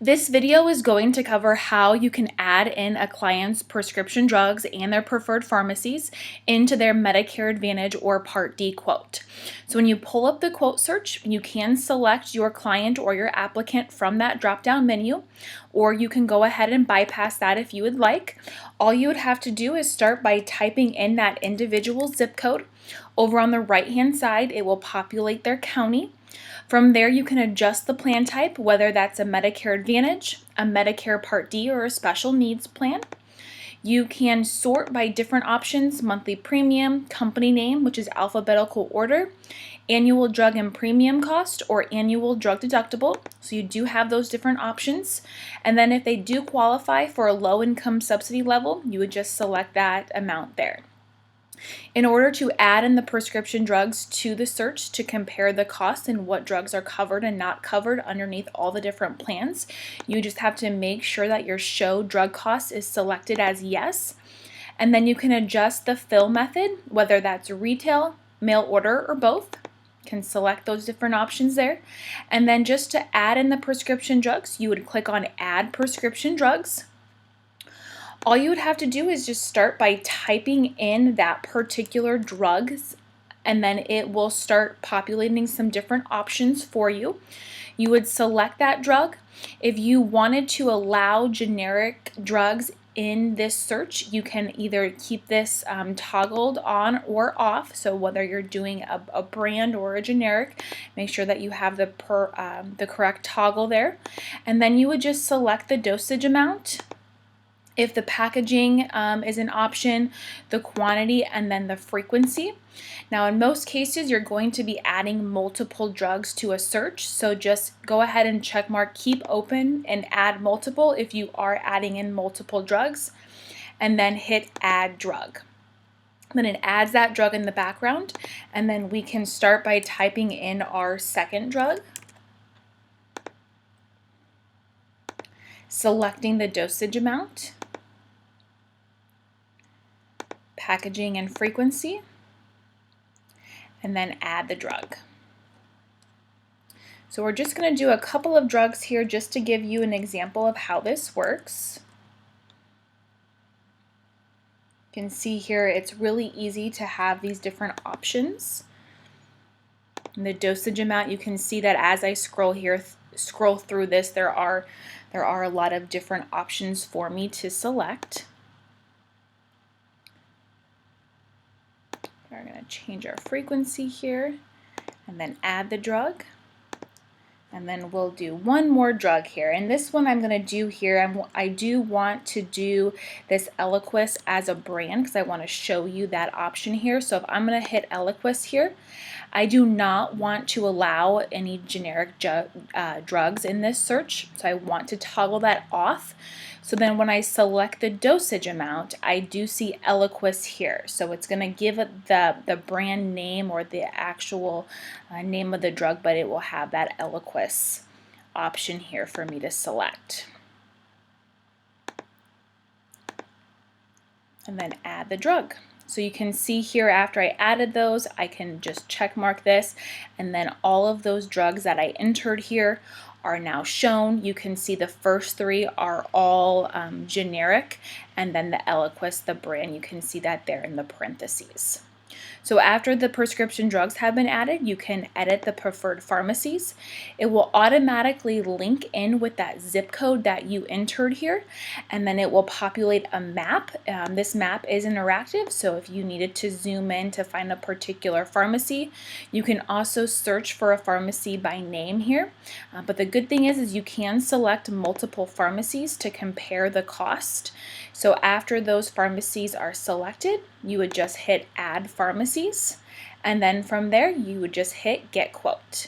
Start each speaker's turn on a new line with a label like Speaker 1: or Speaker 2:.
Speaker 1: This video is going to cover how you can add in a client's prescription drugs and their preferred pharmacies into their Medicare Advantage or Part D quote. So when you pull up the quote search, you can select your client or your applicant from that drop-down menu, or you can go ahead and bypass that if you would like. All you would have to do is start by typing in that individual zip code. Over on the right-hand side, it will populate their county. From there, you can adjust the plan type, whether that's a Medicare Advantage, a Medicare Part D, or a special needs plan. You can sort by different options: monthly premium, company name, which is alphabetical order, annual drug and premium cost, or annual drug deductible. So you do have those different options. And then if they do qualify for a low income subsidy level, you would just select that amount there. In order to add in the prescription drugs to the search to compare the costs and what drugs are covered and not covered underneath all the different plans, you just have to make sure that your show drug costs is selected as yes. And then you can adjust the fill method, whether that's retail, mail order, or both. You can select those different options there. And then just to add in the prescription drugs, you would click on Add Prescription Drugs. All you would have to do is just start by typing in that particular drugs, and then it will start populating some different options for you. You would select that drug. If you wanted to allow generic drugs in this search, you can either keep this toggled on or off. So whether you're doing a brand or a generic, make sure that you have the correct toggle there. And then you would just select the dosage amount. If the packaging is an option, the quantity, and then the frequency. Now, in most cases, you're going to be adding multiple drugs to a search, so just go ahead and check mark keep open and add multiple if you are adding in multiple drugs, and then hit add drug. Then it adds that drug in the background, and then we can start by typing in our second drug, selecting the dosage amount, packaging and frequency, and then add the drug. So we're just going to do a couple of drugs here just to give you an example of how this works. You can see here it's really easy to have these different options. And the dosage amount, you can see that as I scroll through this, there are a lot of different options for me to select. We're going to change our frequency here and then add the drug. And then we'll do one more drug here. And this one I'm going to do here, I do want to do this Eliquis as a brand because I want to show you that option here. So if I'm going to hit Eliquis here, I do not want to allow any generic drugs in this search. So I want to toggle that off. So then when I select the dosage amount, I do see Eliquis here. So it's going to give it the brand name or the actual name of the drug, but it will have that Eliquis option here for me to select. And then add the drug. So you can see here after I added those, I can just check mark this, and then all of those drugs that I entered here are now shown. You can see the first three are all generic, and then the Eliquis, the brand, you can see that there in the parentheses. So after the prescription drugs have been added, you can edit the preferred pharmacies. It will automatically link in with that zip code that you entered here, and then it will populate a map. This map is interactive, so if you needed to zoom in to find a particular pharmacy, you can also search for a pharmacy by name here. But the good thing is you can select multiple pharmacies to compare the cost. So after those pharmacies are selected, you would just hit Add Pharmacies, and then from there you would just hit Get Quote.